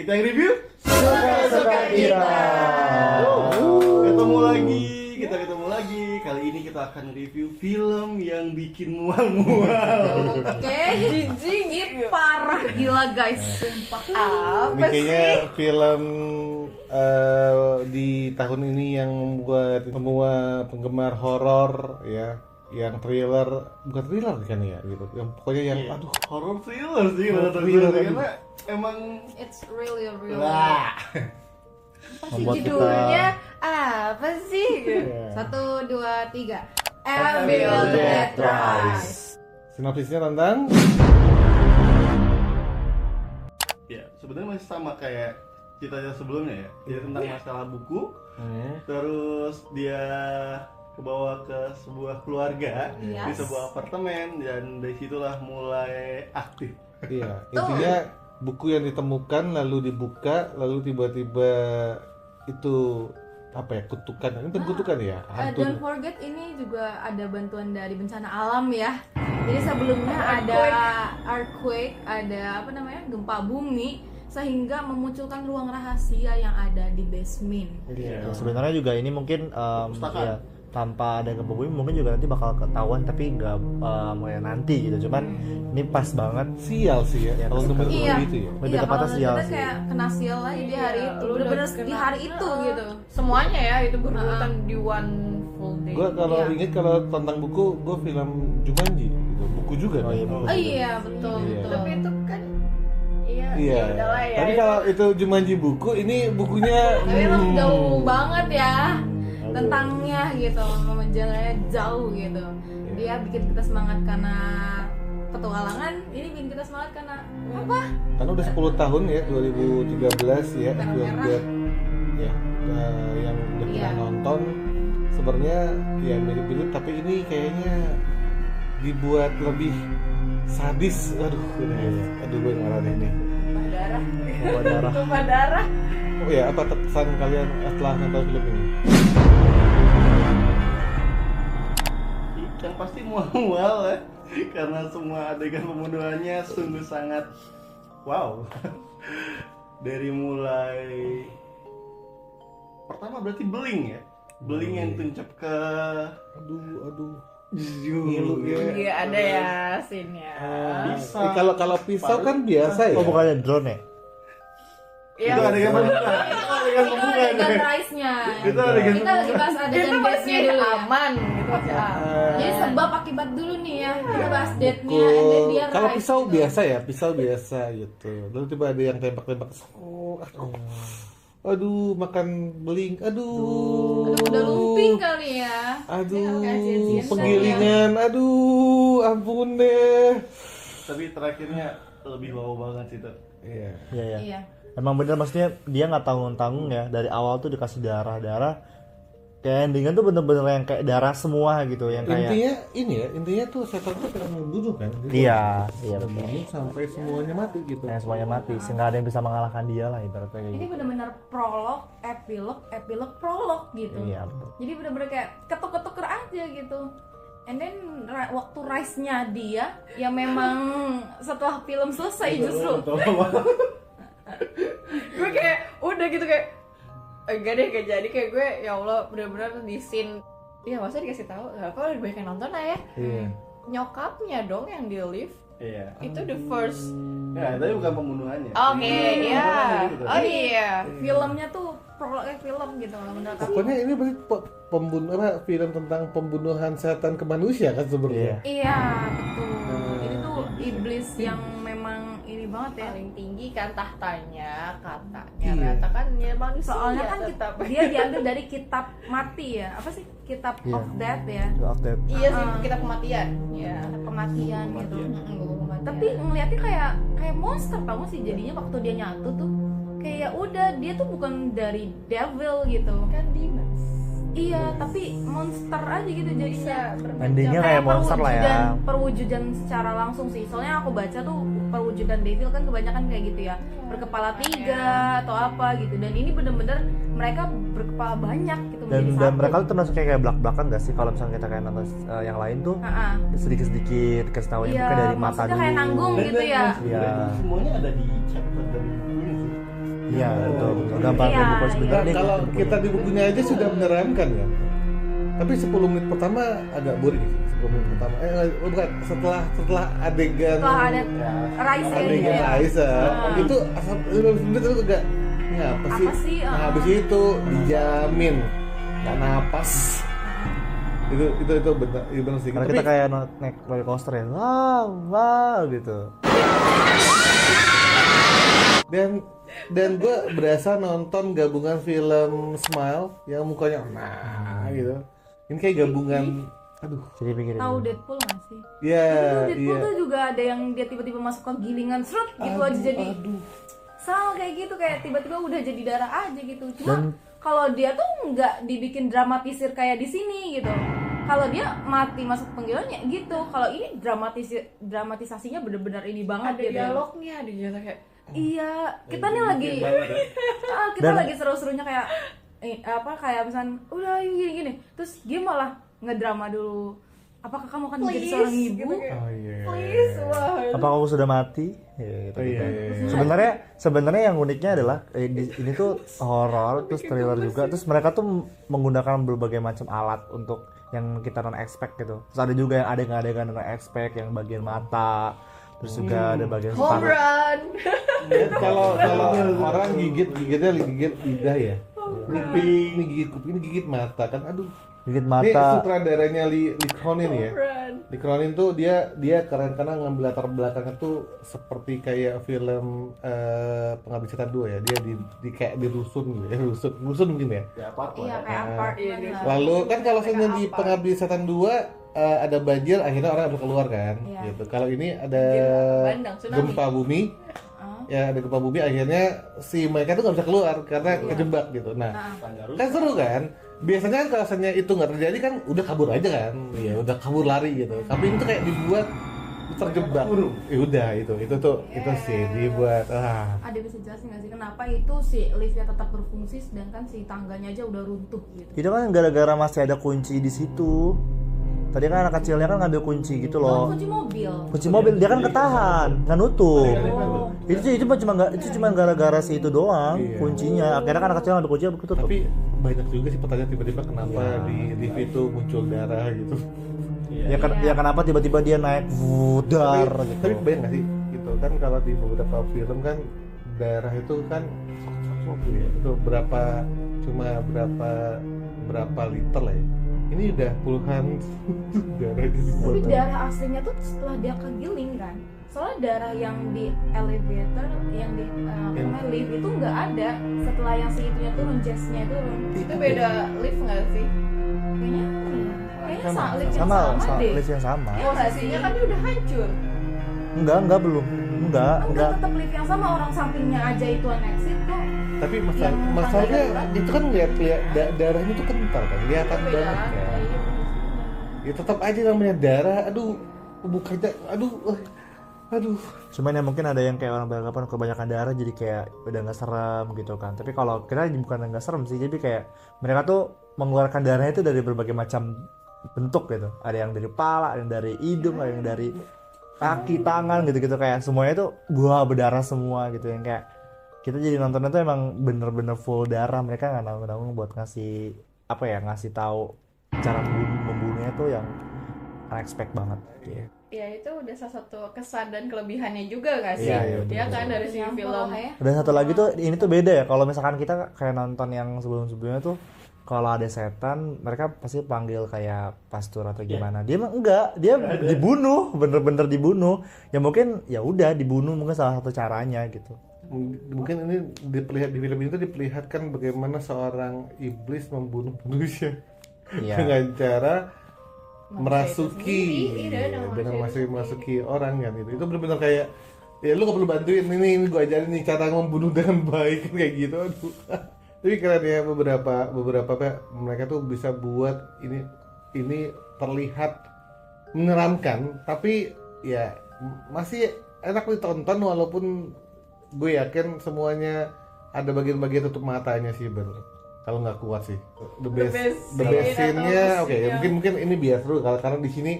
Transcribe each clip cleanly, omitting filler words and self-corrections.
Kita yang review Suka-suka kita. Ketemu lagi. Kali ini kita akan review film yang bikin mual-mual. Oke, jijik parah gila guys. Sumpah Ini apa kayaknya sih? film di tahun ini yang membuat semua penggemar horor ya, yang bukan thriller kan ya gitu. Yang pokoknya yang aduh, Horror thriller sih Horror menurut thriller, gue, aduh. karena emang It's really wah. apa sih Membuat judulnya? Apa sih? Iya. 1, 2, 3 Evil Dead Dead Rise. sinopsisnya tentang Ya, sebenarnya masih sama kayak ceritanya sebelumnya ya. Dia tentang masalah buku. Terus dia kebawa ke sebuah keluarga di Yes. sebuah apartemen dan dari situlah mulai aktif. iya, intinya buku yang ditemukan lalu dibuka lalu tiba-tiba itu apa ya, kutukan. Ini bukan kutukan ya, hantu. Don't forget ini juga ada bantuan dari bencana alam ya. Jadi sebelumnya ada earthquake, ada apa namanya, gempa bumi, sehingga memunculkan ruang rahasia yang ada di basement. Iya. Sebenarnya juga ini mungkin Perpustakaan. ya, tanpa ada gempa bumi mungkin juga nanti bakal ketahuan tapi nggak kayak nanti gitu. Cuman ini pas banget. Sial sih ya, Ya, kalau iya. seperti itu ya. Lebih Iya, tepatnya kalau sial kita sih. kayak kena sial aja di hari itu, lu bener-bener udah di kena. hari itu gitu. Semuanya ya itu berurutan di one full day. Gue kalau Iya. inget kalau tentang buku, gue film Jumanji gitu. Buku juga Oh kan? iya, buku. Oh iya, betul, Iya. betul. Tapi itu kan iya, Iya. ya udahlah ya. Tapi itu- kalau itu Jumanji buku, ini bukunya Tapi emang jauh banget ya Aduh. tentangnya gitu, memenjelajahi jauh gitu. Dia bikin kita semangat karena petualangan, ini bikin kita semangat karena apa? karena udah 10 tahun ya, 2013 ya, Merah. Evil Dead ya, yang udah Iya. pernah nonton. Sebenarnya ya mirip-mirip, tapi ini kayaknya dibuat lebih sadis. Aduh gue ngarang ini. Tumpah darah. Bawa darah. Tumpah darah. Oh ya, apa kesan kalian setelah nonton film ini? Yang pasti mual-mual ya, karena semua adegan pembunuhannya sungguh sangat wow. Dari mulai pertama berarti beling ya, beling yang tuncap ke Aduh. ngilu Iya ada ya scene-nya. Pisau. Kalau pisau kan biasa ya. Oh bukannya drone ya? Iya. Itu adegan pembuka, itu adegan Itu pembuka adegan deh. rise-nya. Itu adegan Kita lagi bahas Itu adegan masih date-nya dulu ya. aman, itu masih aman. Jadi sebab akibat dulu nih ya. Kita bahas date-nya, and then dia Kalau rise pisau gitu. biasa ya, pisau biasa gitu. Lalu tiba ada yang tembak-tembak. Aduh, makan beling. Aduh. Aduh, udah lumping kali ya. Aduh, Kasihan-kasihan penggilingan. Aduh, ampun deh. Tapi terakhirnya lebih wow banget sih tuh. Iya. Iya ya. Iya. Emang bener, maksudnya dia nggak tanggung-tanggung ya, dari awal tuh dikasih darah. Kayak endingnya tuh bener-bener yang kayak darah semua gitu, yang kayak Intinya ini ya, intinya tuh setan tuh pengen membunuh kan. iya betul. Membunuh sampai semuanya mati gitu. Yang semuanya mati, sehingga ada yang bisa mengalahkan dia lah ibaratnya kayak Ini gitu. benar-benar prolog, epilog, prolog gitu. Iya betul. Jadi benar-benar kayak ketuk-ketuker aja gitu. And then waktu rise-nya dia yang memang setelah film selesai justru. Gue kayak udah gitu kayak enggak deh, kayak jadi kayak gue ya Allah benar-benar di scene. Iya masa dikasih tahu, kok lebih banyak yang nonton lah ya. Iya. Nyokapnya dong yang di lift. Iya. Itu the first. Ya, tapi bukan pembunuhannya. Oke, iya. Pembunuhannya gitu. Oh iya. Filmnya tuh prolognya film gitu loh menurut aku. Pokoknya ini berarti pembunuh apa, film tentang pembunuhan setan ke manusia kan sebenarnya. Iya. Iya, betul. Ini tuh iblis yang memang ini banget ya. Paling tinggi kan tahtanya, katanya Iya. ternyata kan ya manusia. Soalnya kan tetap. dia diambil dari kitab mati ya. Apa sih? Kitab Iya. of Death ya. Update. Iya sih, kita kematian. Iya. Kitab kematian gitu. Kematian. Tapi ngeliatnya kayak monster tau gak sih jadinya waktu dia nyatu tuh. Kayak ya udah dia tuh bukan dari devil gitu. kan demons. Iya, tapi monster aja gitu jadinya. Endingnya kayak monster lah ya. Perwujudan secara langsung sih. Soalnya aku baca tuh perwujudan devil kan kebanyakan kayak gitu ya. Berkepala 3 atau apa gitu. Dan ini bener-bener mereka berkepala banyak gitu Dan menjadi satu. mereka tuh termasuk kayak belak-belakan gak sih kalau misalnya kita kayak nonton yang lain tuh Ha-ha. sedikit-sedikit kasih tahu Iya, mungkin dari mata maksudnya dulu. kayak nanggung gitu ya. Iya. Sebenarnya ada di chapter dari buku ini sih. Iya, betul. Gambar Iya, buku sebenarnya. Nah, kalau kita di bukunya aja sudah menyeramkan ya. Tapi 10 menit pertama agak boring sih. 10 menit pertama. Bukan, setelah adegan Setelah ada Raisa adegan ya. Raisa itu asal 15 menit itu agak ini apa sih? Apa sih? Nah, habis itu dijamin nggak napas. Itu benar, itu benar sih. Karena Tapi kita kayak naik roller coaster ya. Wow gitu. dan gue berasa nonton gabungan film Smile yang mukanya gitu. Ini kayak gabungan, aduh. Jadi pikirin. Tahu Deadpool nggak sih? Ya, Itu Deadpool tuh juga ada yang dia tiba-tiba masuk ke gilingan serut gitu aja jadi sama kayak gitu, kayak tiba-tiba udah jadi darah aja gitu. Cuma kalau dia tuh nggak dibikin dramatisir kayak di sini gitu. Kalau dia mati masuk penggilingannya gitu. Kalau ini dramatisasinya bener-bener ini banget Ada gitu. dialognya, ada dialog kayak Iya, kita nih lagi kita lagi seru-serunya kayak kayak misalnya udah gini-gini. Terus dia malah ngedrama dulu. Apakah kamu akan menjadi Please, seorang ibu? gitu kayak, Oh iya. please, wah. Apa kamu sudah mati? Ya, gitu, Iya, gitu. iya. Sebenarnya yang uniknya adalah ini tuh horor terus thriller juga. Terus mereka tuh menggunakan berbagai macam alat untuk yang kita non expect gitu. Terus ada juga yang adegan-adegan non expect yang bagian mata. Terus juga ada bagian Home separuh. run. Kalau orang gigitnya gigit lidah ya. Ini gigit kuping, ini gigit mata kan. Aduh. Gigit Ini mata. sutradaranya Lee Cronin ya. Home run. Lee Cronin tuh dia keren karena ngambil latar belakangnya tuh seperti kayak film Pengabdi Setan 2 ya. Dia di kayak di rusun gitu ya. Rusun mungkin ya. Ya apa Iya, kayak apart. Iya, bener. Lalu kan kalau misalnya di apa? Pengabdi Setan 2 ada banjir akhirnya orang bisa keluar kan Iya. gitu. Kalau ini ada Bandang, tsunami. gempa bumi. Ya ada gempa bumi akhirnya si mereka tuh nggak bisa keluar karena kejebak gitu. Nah, kan seru kan? Biasanya kan kalau misalnya itu nggak terjadi kan udah kabur aja kan, ya udah kabur lari gitu. Tapi ini tuh kayak dibuat terjebak. Ya udah itu sih dibuat. Ada bisa jelasin nggak sih kenapa itu si liftnya tetap berfungsi sedangkan si tangganya aja udah runtuh gitu? Itu kan gara-gara masih ada kunci di situ. Tadi kan anak kecilnya kan ngambil kunci gitu loh. Kunci mobil. Kunci mobil dia kan ketahan, nggak nutup. Oh. Itu cuma gara-gara si itu doang kuncinya. Akhirnya kan anak kecil ngambil kunci begitu tutup. Tapi banyak juga sih pertanyaan tiba-tiba kenapa di lift itu muncul darah gitu. Ya kenapa tiba-tiba dia naik dar gitu. Tapi bayang nggak sih gitu kan kalau di beberapa film kan darah itu kan itu berapa liter lah ya. Ini udah puluhan darah di Tapi darah aslinya tuh setelah dia kegiling kan. Soalnya darah yang di elevator, yang di lift itu nggak ada. Setelah yang segitunya turun, jazznya turun. Itu beda lift nggak sih? Kayaknya lift yang Sama deh. lift yang sama. Posisinya kan dia udah hancur. Enggak belum. Enggak. Tetap lift yang sama, orang sampingnya aja itu exit kok. Tapi Yang masalahnya tanda itu kan lihat darahnya tuh kental kan, kelihatan Beda. banget kan. Iya. Ya tetap aja namanya darah, aduh bukannya, aduh. Cuman ya mungkin ada yang kayak orang beranggapan kebanyakan darah jadi kayak udah nggak serem gitu kan. Tapi kalau kita bukan nggak serem sih, jadi kayak mereka tuh mengeluarkan darahnya itu dari berbagai macam bentuk gitu. Ada yang dari kepala, ada yang dari hidung, ada yang dari kaki, tangan gitu-gitu, kayak semuanya tuh buah berdarah semua gitu, yang kayak kita jadi nontonnya tuh emang bener-bener full darah. Mereka nggak nanggung buat ngasih ngasih tahu cara membunuhnya tuh yang unexpected banget. Ya itu udah salah satu kesan dan kelebihannya juga nggak sih? Iya, Dia betul. kan dari segi Yang film. bawah ya. Dan satu lagi tuh ini tuh beda ya, kalau misalkan kita kayak nonton yang sebelum-sebelumnya tuh kalau ada setan mereka pasti panggil kayak pastor atau gimana. Dia mah enggak, dia dibunuh, bener-bener dibunuh. Ya mungkin ya udah dibunuh, mungkin salah satu caranya gitu. Mungkin ini di film itu diperlihatkan bagaimana seorang iblis membunuh manusia dengan cara merasuki dengan merasuki orang kan itu benar-benar kayak ya lu gak perlu bantuin ini gue ajarin nih cara membunuh dengan baik kayak gitu. Aduh. Tapi keren ya beberapa mereka tuh bisa buat ini terlihat menyeramkan tapi ya masih enak ditonton walaupun gue yakin semuanya ada bagian-bagian tutup matanya sih kalau nggak kuat sih. The best scene-nya oke ya, mungkin ini biasa dulu karena di sini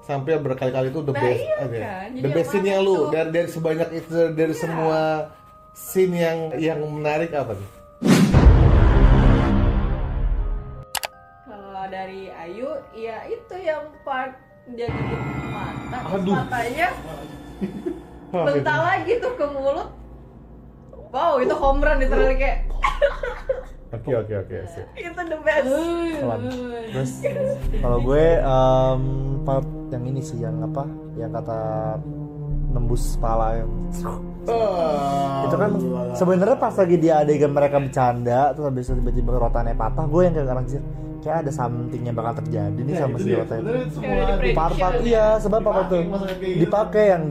sampai berkali-kali itu the best iya aja. kan? Jadi The best yang scene-nya mana lu tuh? dari sebanyak itu dari semua scene yang menarik apa nih? Kalau dari Ayu, ya itu yang part dia gigit mata, terus Aduh. matanya Wah, bentar lagi tuh ke mulut. Wow, itu home run literally kayak Oke. Sip. itu the best. Pelan. Terus kalau gue part yang ini sih yang apa? Yang kata nembus kepala yang itu kan sebenarnya pas lagi dia adegan mereka bercanda terus habis itu tiba-tiba rotannya patah, gue yang kayak anjir kayak ada something yang bakal terjadi nih sama si rota itu. Part-part iya, sebab apa tuh dipakai yang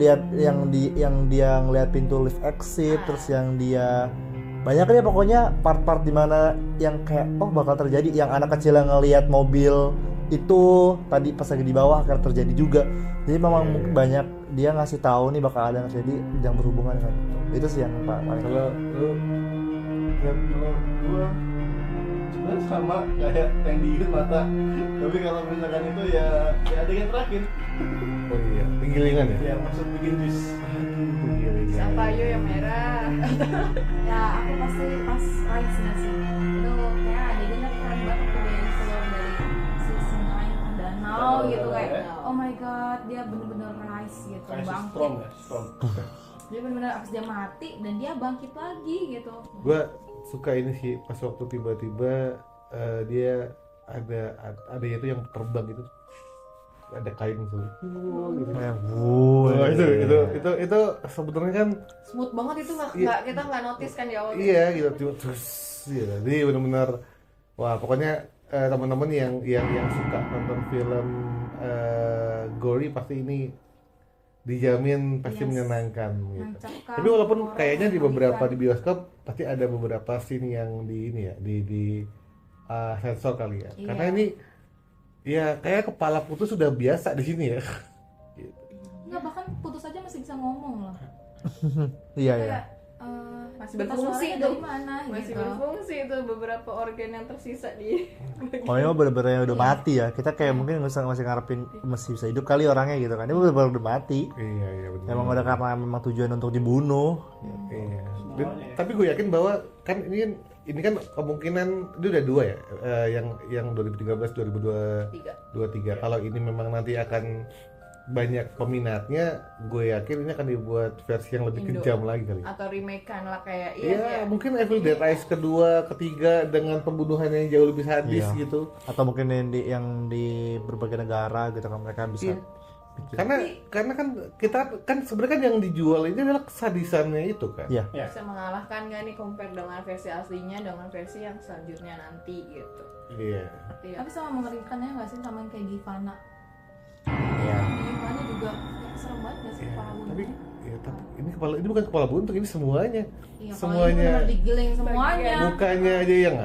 dia ngeliat pintu lift exit, terus yang dia banyak deh pokoknya part-part dimana yang kayak oh bakal terjadi, yang anak kecil yang ngeliat mobil itu tadi pas lagi di bawah akan terjadi juga. Jadi memang banyak dia ngasih tahu nih bakal ada yang terjadi yang berhubungan dengan itu sih yang paling. Kalau lu Kalau gua sebenarnya sama kayak yang digigit mata, tapi kalau misalkan itu ya adegan terakhir. oh iya, penggilingan ya? Ya maksud bikin jus. Penggilingan. Siapa Ayu yang merah? Ya aku pasti pas rice-nya sih. Itu kayak adegannya keren banget tuh dia yang keluar dari si sungai ke danau gitu kayak oh my god, dia bener-bener rice gitu, Kayak bangkit. strong ya, strong. Dia bener-bener abis dia mati dan dia bangkit lagi gitu. Gue suka ini sih pas waktu tiba-tiba dia ada itu yang terbang gitu, ada kain tuh gitu. Itu sebetulnya kan Smooth banget itu kita nggak notice kan di awal. iya gitu terus gitu. Jadi benar-benar wah pokoknya teman-teman yang suka nonton film gory pasti ini dijamin pasti Yes. menyenangkan gitu. Mencekam, Tapi walaupun horor, kayaknya di beberapa di mengerikan. bioskop pasti ada beberapa scene yang di ini ya di sensor kali ya. Iya. Karena ini ya kayak kepala putus sudah biasa di sini ya. Gitu. Enggak, bahkan putus aja masih bisa ngomong loh. Iya Kayak ya. Masih pita berfungsi suaranya tuh. dari mana Masih gitu. berfungsi itu beberapa organ yang tersisa di. Pokoknya bener-bener yang udah mati ya. Kita kayak mungkin masih ngarepin masih bisa hidup kali orangnya gitu kan. Ini bener-bener udah mati. Iya benar. Emang udah karena memang tujuan untuk dibunuh. Iya. Tapi gue yakin bahwa kan ini kan kemungkinan itu udah dua ya, yang 2013 2023. Kalau ini memang nanti akan banyak peminatnya, gue yakin ini akan dibuat versi yang lebih Indo. kejam lagi kali. Atau remake-an lah kayak Iya, mungkin Evil Dead Rise kedua, ketiga dengan pembunuhan yang jauh lebih sadis Iya. gitu. Atau mungkin yang di berbagai negara gitu kan mereka bisa Iya. Karena kan kita kan sebenarnya kan yang dijual ini adalah kesadisannya itu kan. Iya. Ya. bisa mengalahkan gak nih compare dengan versi aslinya dengan versi yang selanjutnya nanti gitu. Iya. Iya. Tapi sama mengerikan ya nggak sih, sama yang kayak Givana. Iya. Givana juga kayak serem banget nggak sih kepala buntu. Tapi ini bukan kepala buntung, ini semuanya. Iya, kalau ini semuanya. benar digiling semuanya. Mukanya aja yang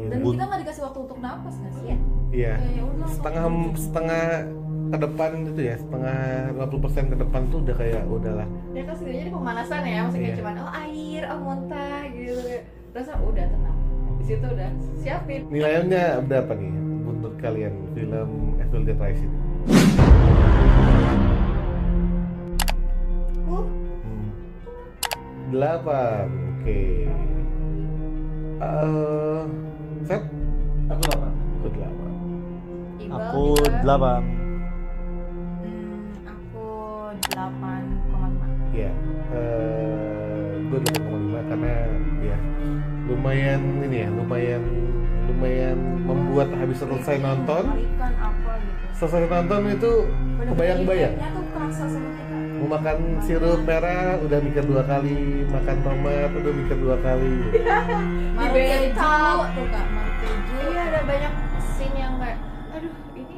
gitu. Dan kita nggak dikasih waktu untuk napas nggak sih? Iya. Ya udah, Setengah ke depan itu ya, setengah 50% ke depan tuh udah kayak udahlah. Ya kan setidaknya di pemanasan ya, maksudnya Iya. cuman oh air, oh muntah gitu. Terus udah tenang. Di situ udah siapin. Nilainya berapa nih untuk kalian film Evil Dead Rise ini? Uh, 8. Oke. Set? Aku apa? Aku 8. Iqbal Aku juga. 8. Aku 8,5. Iya. Gue 8,5 karena ya lumayan ini ya, lumayan membuat habis selesai nonton. Mengerikan apa gitu. Selesai nonton itu Bener-bener kebayang-bayang. efeknya tuh kerasa sama kita. Mau makan sirup merah udah mikir 2 kali, makan tomat udah mikir 2 kali. Maru Di keju bathtub. tuh kak, maru keju. Iya ada banyak scene yang kayak aduh ini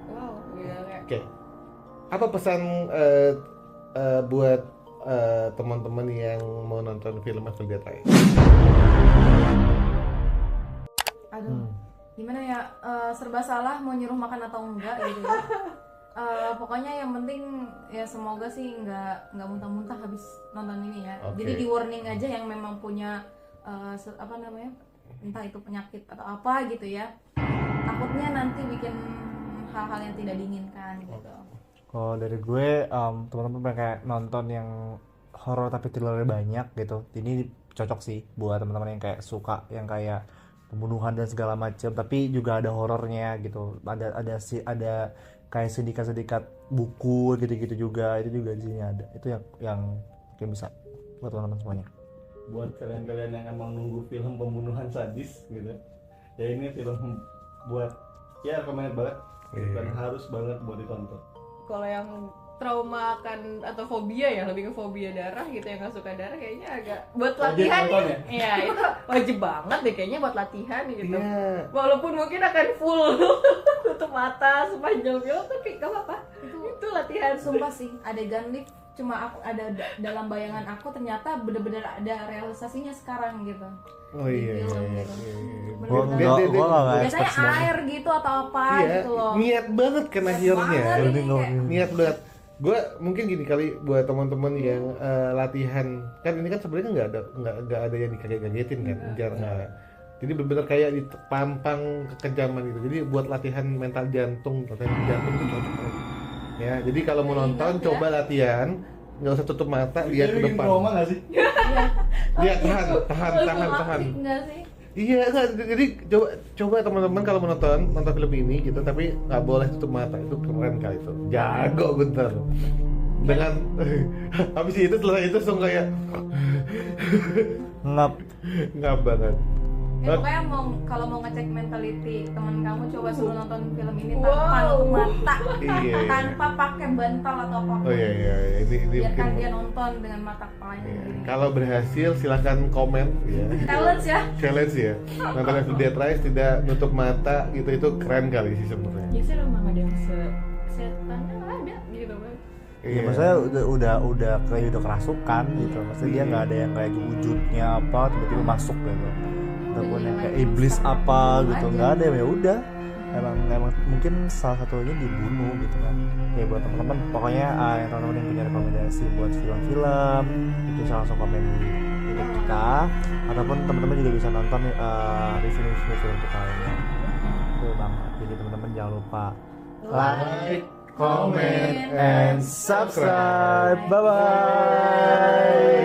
wow gitu kayak. Oke. Apa pesan buat teman-teman yang mau nonton film Evil Dead Rise? Aduh, gimana ya, serba salah mau nyuruh makan atau enggak gitu ya. Pokoknya yang penting ya semoga sih nggak muntah-muntah habis nonton ini ya. Oke. Jadi di warning aja yang memang punya apa namanya, entah itu penyakit atau apa gitu ya. Takutnya nanti bikin hal-hal yang tidak diinginkan gitu. Kalau dari gue teman-teman pengen kayak nonton yang horor tapi thrillernya banyak gitu. Ini cocok sih buat teman-teman yang kayak suka yang kayak pembunuhan dan segala macam, tapi juga ada horornya gitu. Ada kayak sindikat buku gitu-gitu juga. Itu juga di sini ada. Itu yang mungkin bisa buat teman-teman semuanya. Buat kalian-kalian yang emang nunggu film pembunuhan sadis gitu, ya ini film buat ya recommended banget. Bukan harus banget buat ditonton. Kalau yang trauma akan atau fobia ya, lebih ke fobia darah gitu, yang nggak suka darah kayaknya agak buat latihan nonton ya. Iya, itu wajib banget deh kayaknya buat latihan gitu. Iya. Walaupun mungkin akan full tutup mata sepanjang film tapi gak apa-apa. Itu latihan. Sumpah sih, adegan lift cuma aku ada dalam bayangan aku, ternyata bener-bener ada realisasinya sekarang gitu. Oh iya. Di film Iya, gitu. iya, iya. Bener-bener. Gua nggak Biasanya expect banget. air gitu atau apa Iya, gitu loh. niat banget kan akhirnya. banget. Ini kayak- Niat banget. Gue mungkin gini kali buat teman-teman yang latihan, kan ini kan sebenarnya nggak ada yang dikaget-kagetin kan, nggak. Jadi benar-benar kayak ditampang kekejaman gitu. Jadi buat latihan mental jantung itu cocok banget. Ya, jadi kalau mau nonton coba latihan, nggak usah tutup mata, lihat ke Ini bikin depan. trauma nggak sih? Lihat tahan. Enggak sih? Iya, enggak, jadi coba teman-teman kalau menonton film ini gitu, tapi nggak boleh tutup mata, itu keren kali itu, jago bentar. Dengan habis itu setelah itu langsung kayak ngap banget. Ya, pokoknya kalau mau ngecek mentality teman kamu, coba sebelum nonton film ini Wow. tanpa nutup mata, Iya. tanpa pakai bantal atau apapun. Oh iya, ini Biarkan mungkin. dia nonton dengan mata kepalanya Iya. sendiri. Kalau berhasil silakan komen ya. Challenge ya. Challenge ya. Nonton Evil Dead Rise tidak nutup mata gitu, itu keren kali sih sebenarnya. Ya sih memang ada yang setannya ada gitu kan. Ya maksudnya udah kayak udah kerasukan gitu. Maksudnya dia nggak ada yang kayak wujudnya apa tiba-tiba masuk gitu. Ataupun yang kayak iblis apa gitu, nggak ada, ya udah. Emang mungkin salah satunya dibunuh gitu kan. Ya buat teman-teman pokoknya yang teman-teman yang punya rekomendasi buat film-film itu bisa langsung komen di video kita, ataupun teman-teman juga bisa nonton review film kita lainnya. Itu banget. Jadi teman-teman jangan lupa like, comment, and subscribe. Bye bye.